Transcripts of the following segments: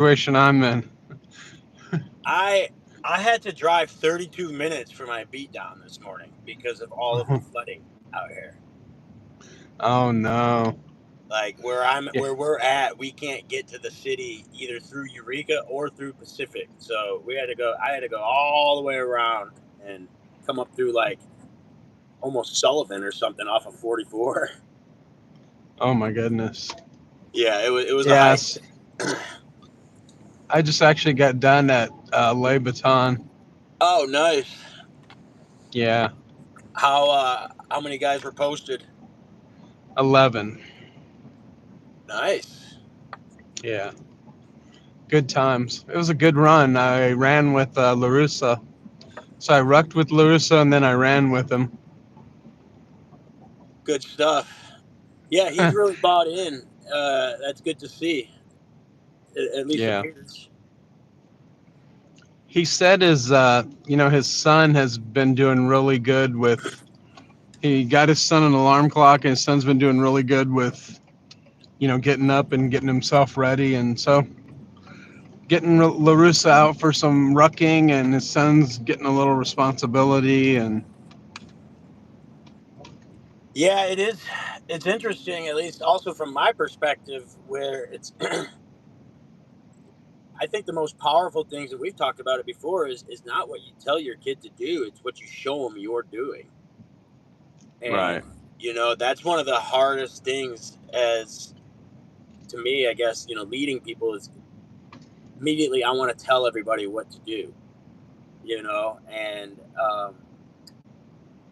situation I'm in. I I had to drive 32 minutes for my beat down this morning because of all of the flooding out here. Oh no. Like Yeah. where we're at, we can't get to the city either through Eureka or through Pacific. So we had to go. I had to go all the way around and come up through like almost Sullivan or something off of 44. Oh my goodness. Yeah, it was a hike. Yes. I just actually got done at Le Baton. Oh, nice. Yeah. How many guys were posted? 11. Nice. Yeah. Good times. It was a good run. I ran with LaRussa. So I rucked with LaRussa and then I ran with him. Good stuff. Yeah, he's really bought in. That's good to see. At least Yeah. appears. He said his son has been doing really good with, he got his son an alarm clock and his son's been doing really good with, getting up and getting himself ready. And so getting LaRussa out for some rucking and his son's getting a little responsibility. And Yeah, it is. It's interesting, at least also from my perspective, where it's. I think the most powerful things that we've talked about it before is not what you tell your kid to do; it's what you show them you're doing. right. And that's one of the hardest things as to me, I guess, leading people is immediately I want to tell everybody what to do. And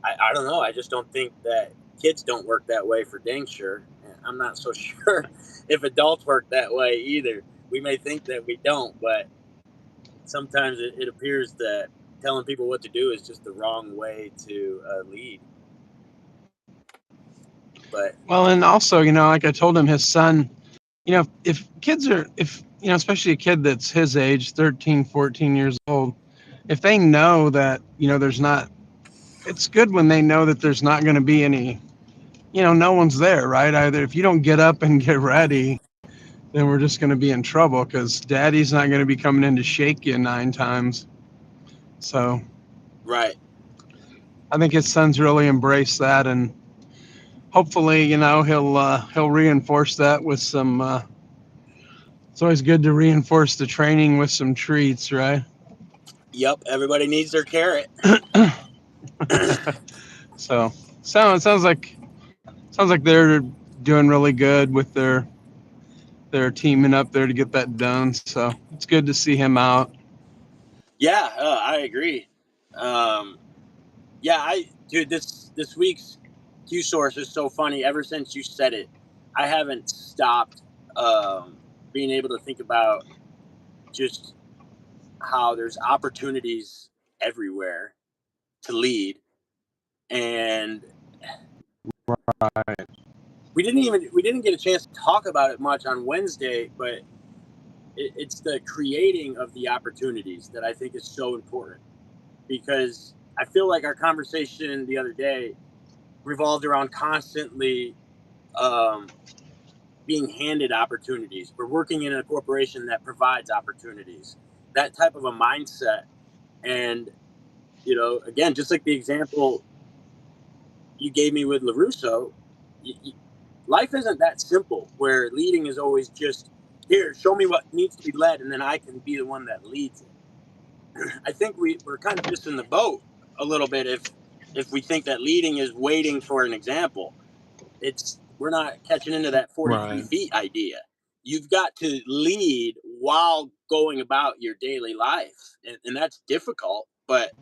I don't know. I just don't think that kids don't work that way for dang sure. And I'm not so sure if adults work that way either. We may think that we don't, but sometimes it appears that telling people what to do is just the wrong way to lead. But Well, and also, like I told him, his son, if kids are, if, especially a kid that's his age, 13, 14 years old, if they know that, there's not, it's good when they know that there's not going to be any, no one's there, right? Either if you don't get up and get ready, then we're just going to be in trouble because daddy's not going to be coming in to shake you 9 times. So right. I think his son's really embraced that, and hopefully, he'll reinforce that with some. It's always good to reinforce the training with some treats, right? Yep, everybody needs their carrot. So, it sounds like they're doing really good with their teaming up there to get that done. So it's good to see him out. Yeah, I agree. Um, yeah, dude, this week's Q source is so funny. Ever since you said it, I haven't stopped being able to think about just how there's opportunities everywhere to lead, and Right. we didn't get a chance to talk about it much on Wednesday, but it's the creating of the opportunities that I think is so important because I feel like our conversation the other day revolved around constantly um, being handed opportunities. We're working in a corporation that provides opportunities, that type of a mindset. And, again, just like the example you gave me with LaRusso, life isn't that simple where leading is always just here, show me what needs to be led, and then I can be the one that leads it. I think we're kind of missing the boat a little bit if we think that leading is waiting for an example. It's we're not catching into that 43 Right. feet idea. You've got to lead while going about your daily life, and that's difficult. But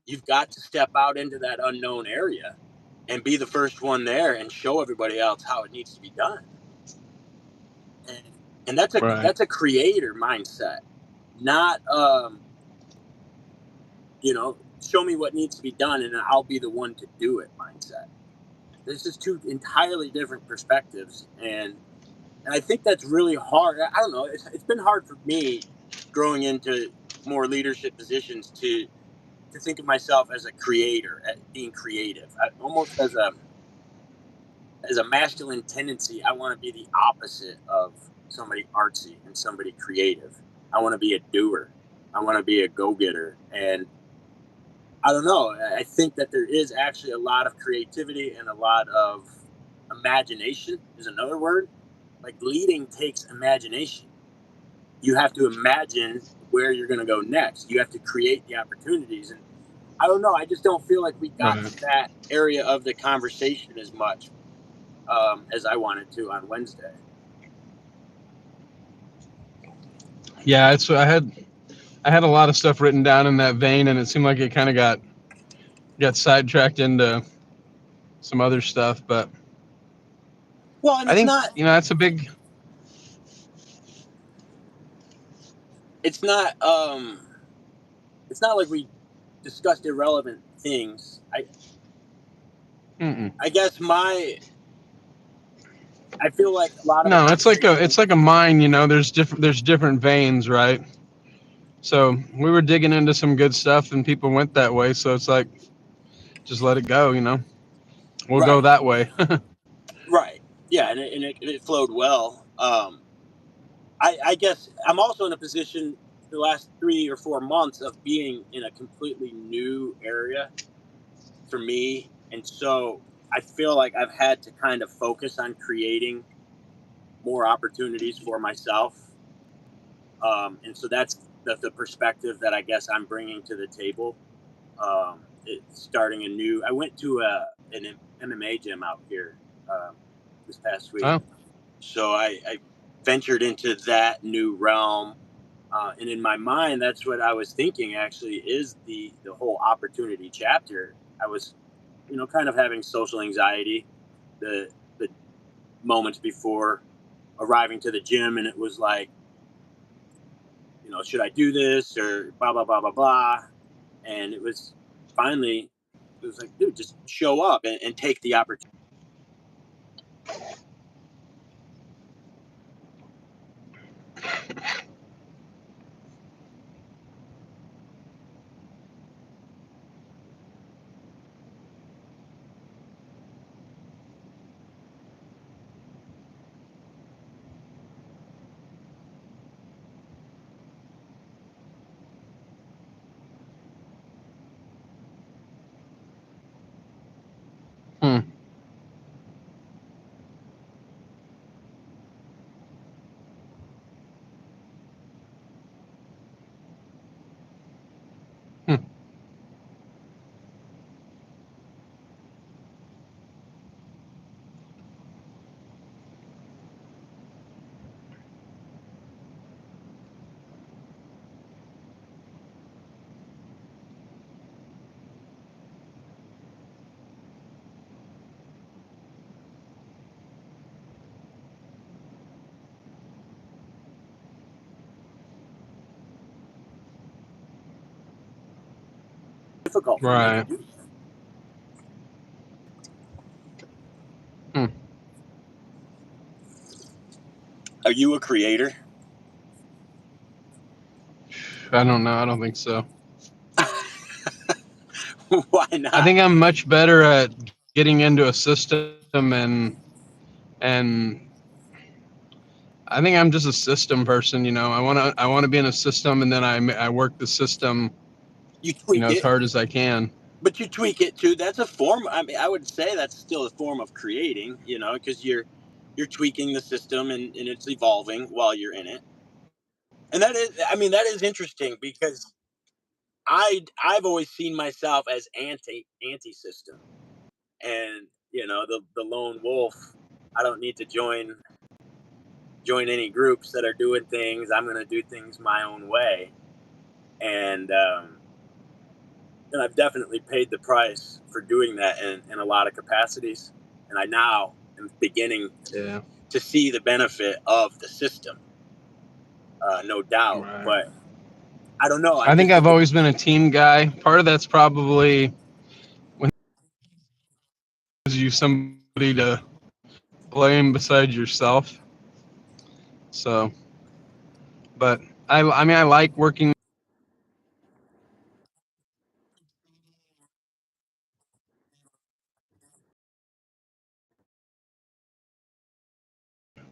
you've got to step out into that unknown area and be the first one there and show everybody else how it needs to be done. And that's a Right. that's a creator mindset, not show me what needs to be done and I'll be the one to do it mindset. This is two entirely different perspectives, and I think that's really hard. I don't know. It's been hard for me growing into more leadership positions to think of myself as a creator, at being creative, almost as a masculine tendency. I want to be the opposite of somebody artsy and somebody creative. I want to be a doer. I want to be a go-getter. And I don't know. I think that there is actually a lot of creativity and a lot of imagination is another word. Like leading takes imagination. You have to imagine where you're going to go next. You have to create the opportunities. And I don't know. I just don't feel like we got Right. to that area of the conversation as much as I wanted to on Wednesday. Yeah, it's I had a lot of stuff written down in that vein, and it seemed like it kind of got sidetracked into some other stuff. But Well, and I think that's a big. it's not it's not like we discussed irrelevant things. Mm-mm. I guess I feel like a lot of the No, conversation. it's like a mine. There's different veins, right? So we were digging into some good stuff, and people went that way. So it's like just let it go. We'll go Right, that way. right, yeah, and it flowed well. I guess I'm also in a position the last 3 or 4 months of being in a completely new area for me, and so I feel like I've had to kind of focus on creating more opportunities for myself. And so that's the perspective that I guess I'm bringing to the table. It's starting a new. I went to an MMA gym out here this past week, Oh, so I ventured into that new realm. And in my mind, that's what I was thinking. Actually, is the whole opportunity chapter. I was, kind of having social anxiety the moments before arriving to the gym, and it was like, should I do this or blah blah blah blah blah. And it was like, dude, just show up and take the opportunity. hmm, hmm, Difficult for me to right. do. Hmm. Are you a creator? I don't know. I don't think so. Why I not? think I'm much better at getting into a system and I think I'm just a system person. I want to be in a system, and then I work the system, You tweak as it, hard as I can. but you tweak it too. That's a form. I mean, I would say that's still a form of creating. Because you're tweaking the system and it's evolving while you're in it. And that is, I mean, that is interesting because I've always seen myself as anti system, and the lone wolf. I don't need to join any groups that are doing things. I'm going to do things my own way, and I've definitely paid the price for doing that in a lot of capacities. And I now am beginning Yeah. to see the benefit of the system, no doubt. Right. But I don't know. I I think just I've think always been a team guy. Part of that's probably when you somebody to blame besides yourself. So, but I mean, I like working.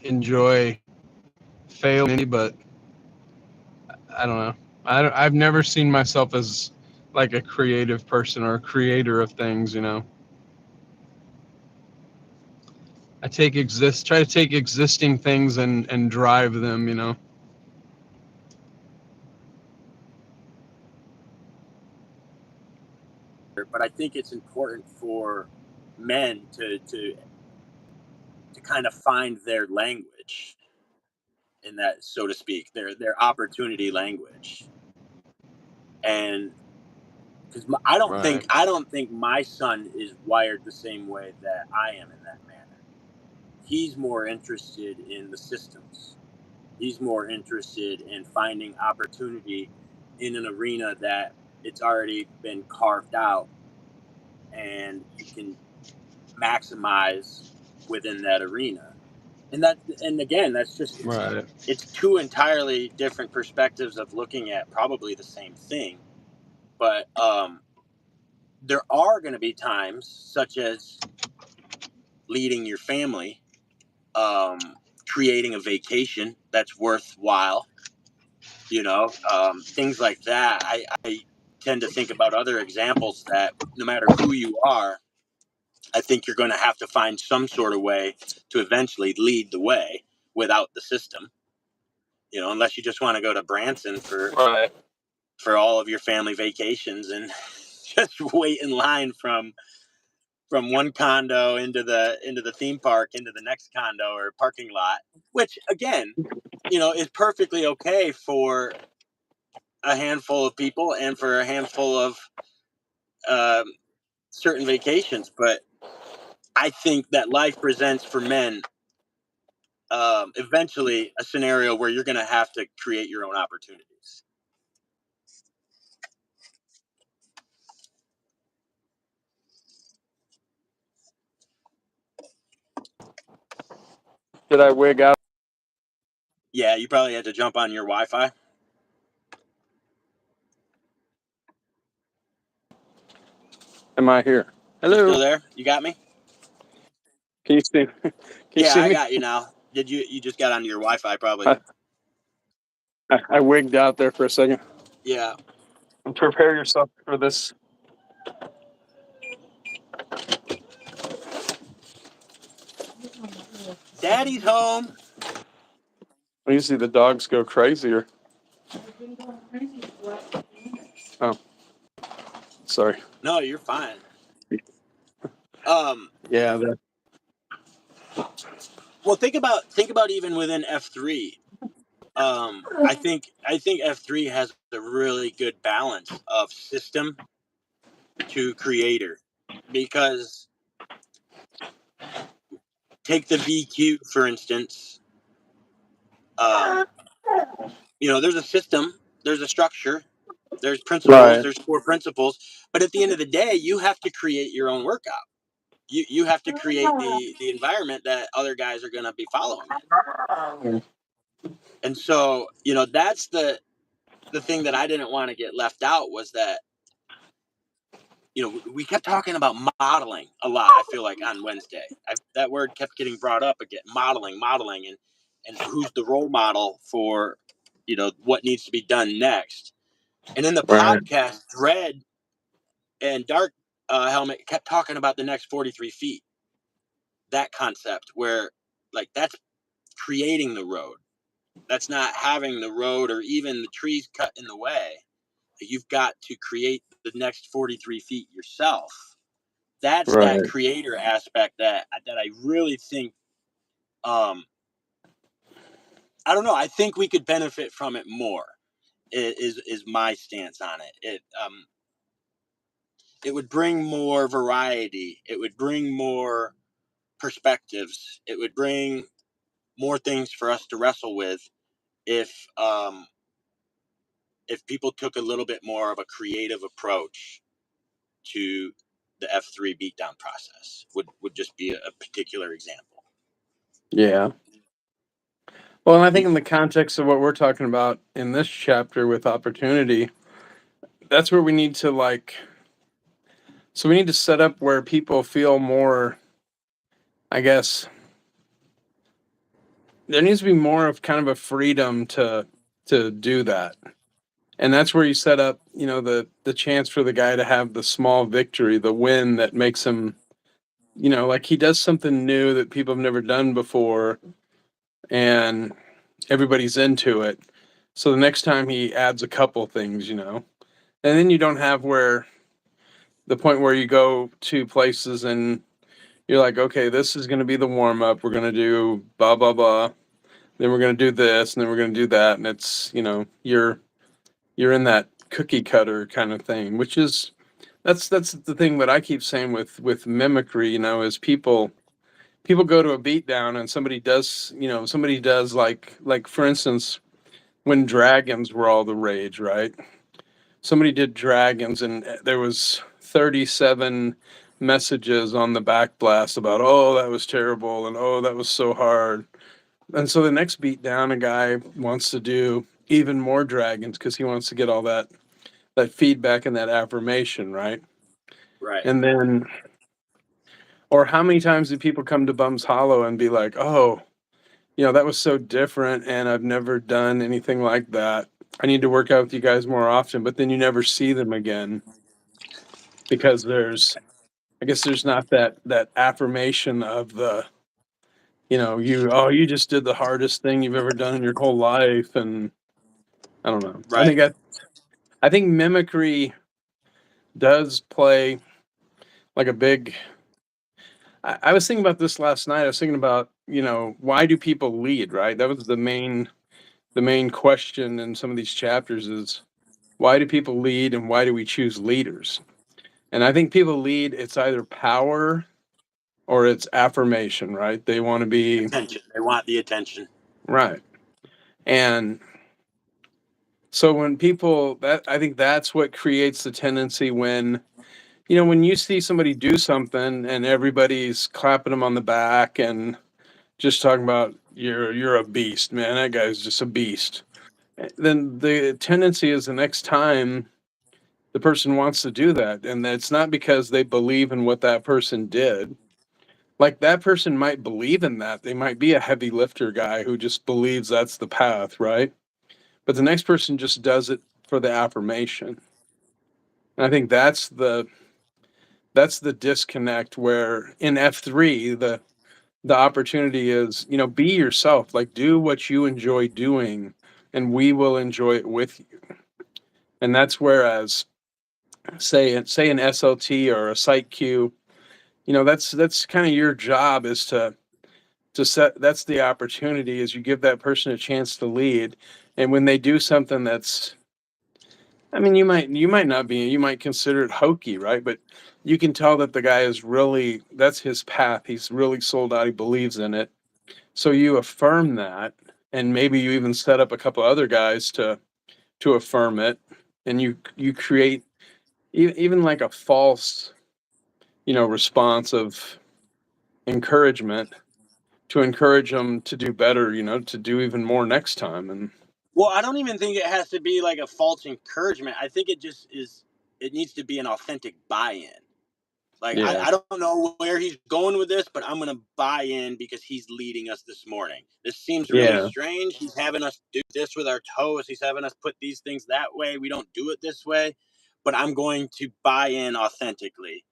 Enjoy failing, but I don't know. I've never seen myself as like a creative person or a creator of things. Try to take existing things and drive them. But I think it's important for men to kind of find their language in that, so to speak, their opportunity language. And because Right. I don't think my son is wired the same way that I am in that manner. He's more interested in the systems. He's more interested in finding opportunity in an arena that it's already been carved out and you can maximize within that arena. And again, that's just Right. it's two entirely different perspectives of looking at probably the same thing. But there are going to be times such as leading your family, creating a vacation that's worthwhile, things like that. I tend to think about other examples that no matter who you are, I think you're going to have to find some sort of way to eventually lead the way without the system, unless you just want to go to Branson Right. for all of your family vacations and just wait in line from one condo into the theme park into the next condo or parking lot, which again, is perfectly okay for a handful of people and for a handful of um, certain vacations. But I think that life presents for men eventually a scenario where you're going to have to create your own opportunities. Did I wig out? Yeah, you probably had to jump on your Wi-Fi. Am I here? You still Hello. there? You got me? Can you see? Can you Yeah, see I me? got you now. Did you just got onto your Wi-Fi probably? I, I wigged out there for a second. Yeah. Prepare yourself for this. Daddy's home. Usually the dogs go crazier. Oh, sorry. No, you're fine. Um, Yeah. well, think about even within F3. I think F3 has a really good balance of system to creator because take the VQ for instance. Um, there's a system, there's a structure, there's principles, Right. there's core principles, but at the end of the day, you have to create your own workout. You have to create the environment that other guys are going to be following in. And so, that's the thing that I didn't want to get left out was that we kept talking about modeling a lot. I feel like on Wednesday, that word kept getting brought up again, modeling, and who's the role model for what needs to be done next. And in the Right. podcast, Dread and Dark Helmet kept talking about the next 43 feet. That concept where like that's creating the road. That's not having the road or even the trees cut in the way. You've got to create the next 43 feet yourself. That's that Right. creator aspect that I really think I don't know, I think we could benefit from it more is my stance on it. It would bring more variety, it would bring more perspectives, it would bring more things for us to wrestle with if people took a little bit more of a creative approach to the F3 beatdown process would just be a particular example. Yeah. Well, and I think in the context of what we're talking about in this chapter with opportunity, that's where we need to so we need to set up where people feel more, I guess, there needs to be more of kind of a freedom to to do that. And that's where you set up, the chance for the guy to have the small victory, the win that makes him, like he does something new that people have never done before, and everybody's into it. So the next time he adds a couple things, and then you don't have the point where you go to places and you're like, okay, this is going to be the warm up. We're going to do blah, blah, blah. Then we're going to do this, and then we're going to do that. And it's, you're in that cookie cutter kind of thing, which is, that's the thing that I keep saying with mimicry, is people go to a beat down and somebody does like for instance, when dragons were all the rage, right? Somebody did dragons and there was 37 messages on the back blast about, oh, that was terrible, and oh, that was so hard. And so the next beat down, a guy wants to do even more dragons because he wants to get all that feedback and that affirmation, right? Right. And then, or how many times do people come to Bums Hollow and be like, oh, that was so different and I've never done anything like that. I need to work out with you guys more often, but then you never see them again because I guess there's not that affirmation of the, you just did the hardest thing you've ever done in your whole life. And I don't know. Right. I think mimicry does play like a big. I was thinking about this last night. I was thinking about, why do people lead, right? That was the main question in some of these chapters is, why do people lead and why do we choose leaders? And I think people lead, it's either power or it's affirmation, right? They want to be Attention. They want the attention. right. And so when people, I think that's what creates the tendency when, when you see somebody do something and everybody's clapping them on the back and just talking about, you're a beast, man. That guy's just a beast. Then the tendency is the next time the person wants to do that, and that's not because they believe in what that person did. Like that person might believe in that. They might be a heavy lifter guy who just believes that's the path, right? But the next person just does it for the affirmation. And I think that's the disconnect where in F3 the opportunity is, be yourself, like do what you enjoy doing and we will enjoy it with you. And that's whereas say an SLT or a site queue, that's kind of your job is to set, that's the opportunity is you give that person a chance to lead. And when they do something that's, I mean, you might consider it hokey, right? But you can tell that the guy is really, that's his path. He's really sold out. He believes in it. So you affirm that, and maybe you even set up a couple other guys to affirm it, and you create even like a false, response of encouragement to encourage them to do better, to do even more next time. And Well, I don't even think it has to be like a false encouragement. I think it just is. It needs to be an authentic buy-in. Like yeah, I don't know where he's going with this, but I'm going to buy in because he's leading us this morning. This seems really yeah, strange. He's having us do this with our toes. He's having us put these things that way. We don't do it this way, but I'm going to buy in authentically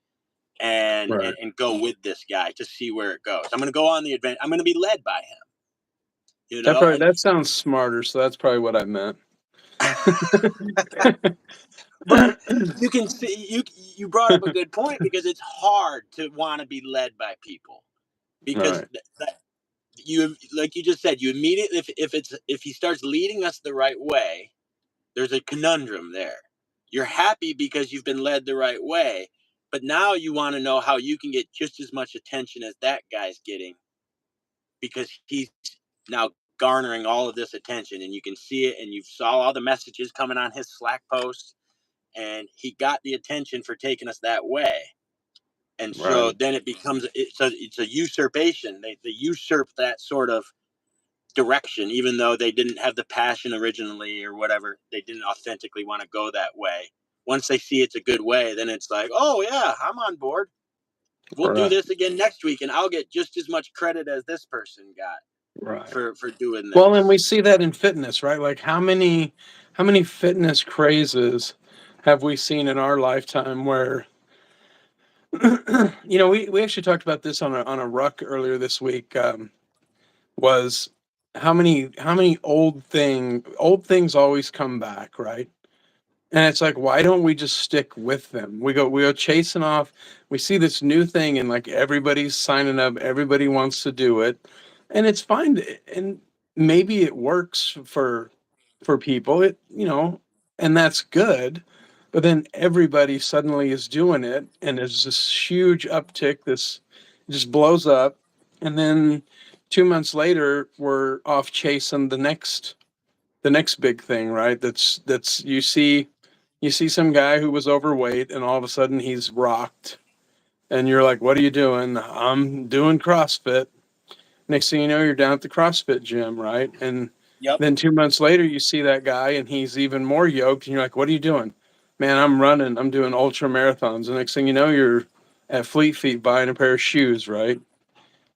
and right. and, and go with this guy to see where it goes. I'm going to go on the adventure. I'm going to be led by him. And That sounds smarter. So that's probably what I meant. but you can see you brought up a good point because it's hard to want to be led by people because Right, you, like you just said, you immediately, if he starts leading us the right way, there's a conundrum there. You're happy because you've been led the right way, but now you want to know how you can get just as much attention as that guy's getting because he's now garnering all of this attention, and you can see it, and you saw all the messages coming on his Slack post, and he got the attention for taking us that way. And so right, then it becomes it's a usurpation. They usurp that sort of direction, even though they didn't have the passion originally or whatever. They didn't authentically want to go that way. Once they see it's a good way, then it's like, oh yeah, I'm on board. We'll do right. this again next week, and I'll get just as much credit as this person got. Right. for doing Well, and we this. see that in fitness, right? Like how many fitness crazes have we seen in our lifetime where we actually talked about this on a ruck earlier this week. Was how many old things always come back, right? And it's like, why don't we just stick with them? We go chasing off. We see this new thing, and like everybody's signing up. Everybody wants to do it, and it's fine. And maybe it works for people. And that's good. But then everybody suddenly is doing it, and there's this huge uptick. This just blows up, and then 2 months later, we're off chasing the next big thing, right? That's you see some guy who was overweight and all of a sudden he's rocked and you're like, what are you doing? I'm doing CrossFit. Next thing you know, you're down at the CrossFit gym, right? And Yep. then 2 months later you see that guy and he's even more yoked and you're like, what are you doing? Man, I'm running, I'm doing ultra marathons. The next thing you know, you're at Fleet Feet buying a pair of shoes, right?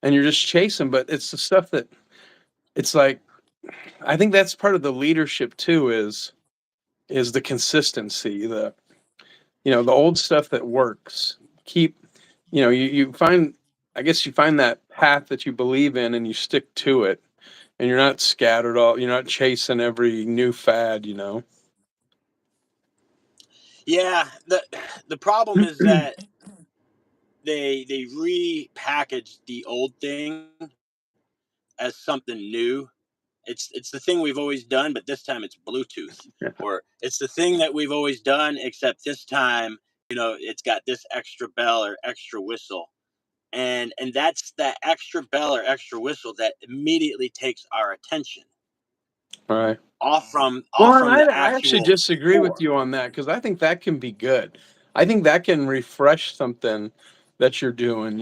And you're just chasing. But it's the stuff that it's like, I think that's part of the leadership too, is the consistency, the old stuff that works. Keep, you find, I guess you find that path that you believe in and you stick to it, and you're not scattered all, you're not chasing every new fad. Yeah. The problem is that they repackaged the old thing as something new. It's the thing we've always done, but this time it's Bluetooth. Or it's the thing that we've always done, except this time, it's got this extra bell or extra whistle. And that's that extra bell or extra whistle that immediately takes our attention All right. off from Well, off and from I, the I actually actual disagree with core. you on that because I think that can be good. I think that can refresh something that you're doing.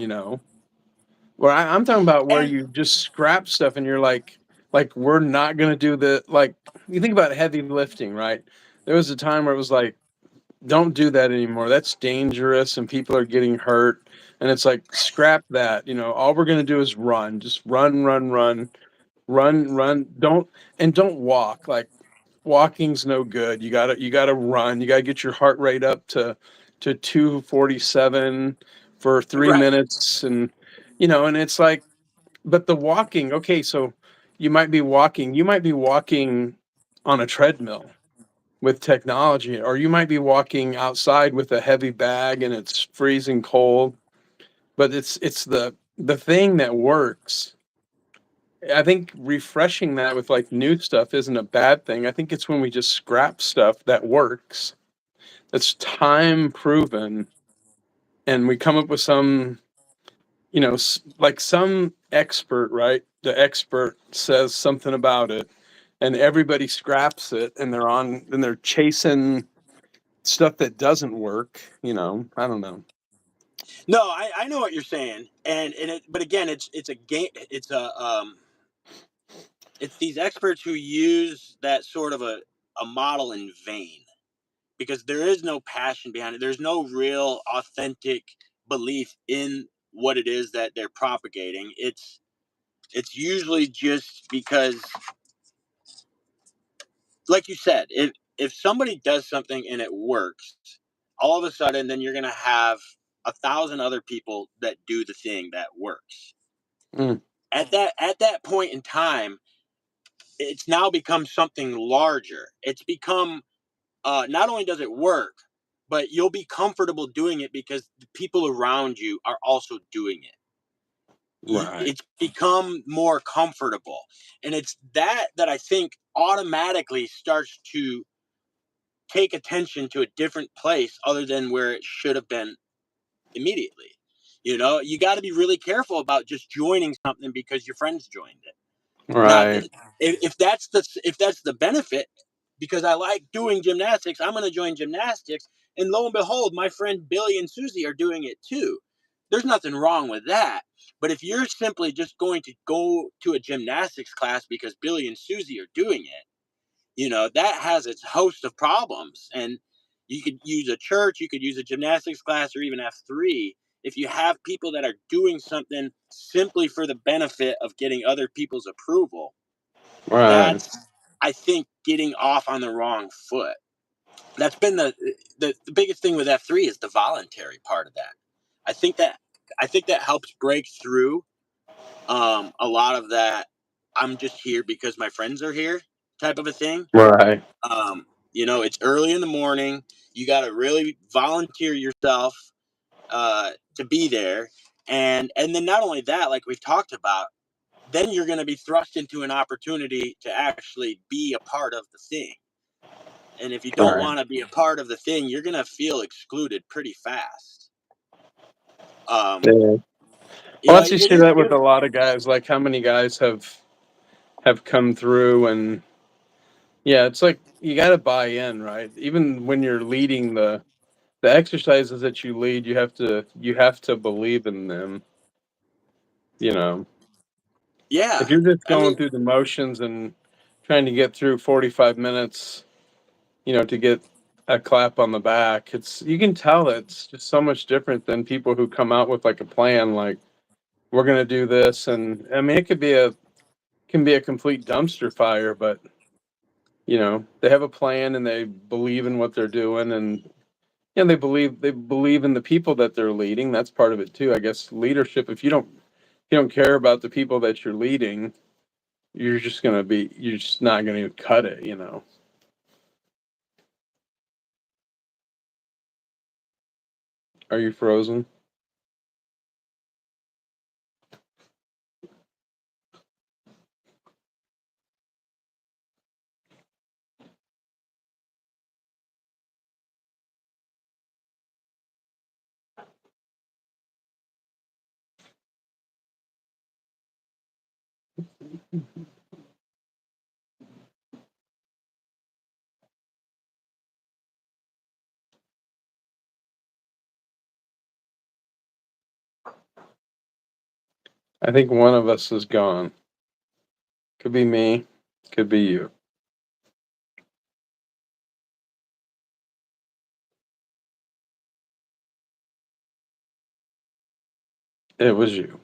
Where I'm talking about where And you just scrap stuff and you're like we're not gonna do the like you think about heavy lifting, right? There was a time where it was like, don't do that anymore. That's dangerous and people are getting hurt. And it's like, scrap that. All we're gonna do is run. Just run, run, run, run, run. Don't walk. Like walking's no good. You gotta run. You gotta get your heart rate up to 247 for three right. minutes and it's like, but the walking, okay, so you might be walking on a treadmill with technology, or you might be walking outside with a heavy bag and it's freezing cold, but it's the thing that works. I think refreshing that with like new stuff isn't a bad thing. I think it's when we just scrap stuff that works, that's time proven, and we come up with some, like some expert, right? The expert says something about it, and everybody scraps it, and they're chasing stuff that doesn't work. I don't know. No, I know what you're saying, but again, it's a game. It's these experts who use that sort of a model in vain, because there is no passion behind it. There's no real authentic belief in what it is that they're propagating. It's usually just because, like you said, if somebody does something and it works, all of a sudden then you're going to have 1,000 other people that do the thing that works. Mm, At that point in time, it's now become something larger. It's become, not only does it work, but you'll be comfortable doing it because the people around you are also doing it. right. It's become more comfortable, and it's that I think automatically starts to take attention to a different place other than where it should have been immediately. You got to be really careful about just joining something because your friends joined it. Now, Right. if that's the benefit, because I like doing gymnastics, I'm going to join gymnastics, and lo and behold, my friend Billy and Susie are doing it too. There's nothing wrong with that. But if you're simply just going to go to a gymnastics class because Billy and Susie are doing it, that has its host of problems. And you could use a church, you could use a gymnastics class, or even F3. if you have people that are doing something simply for the benefit of getting other people's approval, Right. that's, I think, getting off on the wrong foot. That's been the biggest thing with F3 is the voluntary part of that. I think that I think that helps break through a lot of that I'm just here because my friends are here type of a thing. Right. It's early in the morning. You got to really volunteer yourself to be there, and then not only that, like we've talked about, then you're going to be thrust into an opportunity to actually be a part of the thing. And if you don't Right. want to be a part of the thing, you're going to feel excluded pretty fast. Um, Yeah. Well, let's you see that with you're a lot of guys. Like how many guys have come through, and yeah, it's like you got to buy in, right? Even when you're leading the exercises that you lead, you have to believe in them. You know, if yeah. you're just I going mean, through the motions and trying to get through 45 minutes, to get a clap on the back, you can tell it's just so much different than people who come out with like a plan, like we're gonna do this, and I mean it can be a complete dumpster fire, but they have a plan and they believe in what they're doing, and they believe in the people that they're leading. That's part of it too, I guess. Leadership. If you don't care about the people that you're leading, you're just not gonna cut it. Are you frozen? I think one of us is gone. Could be me, could be you. It was you.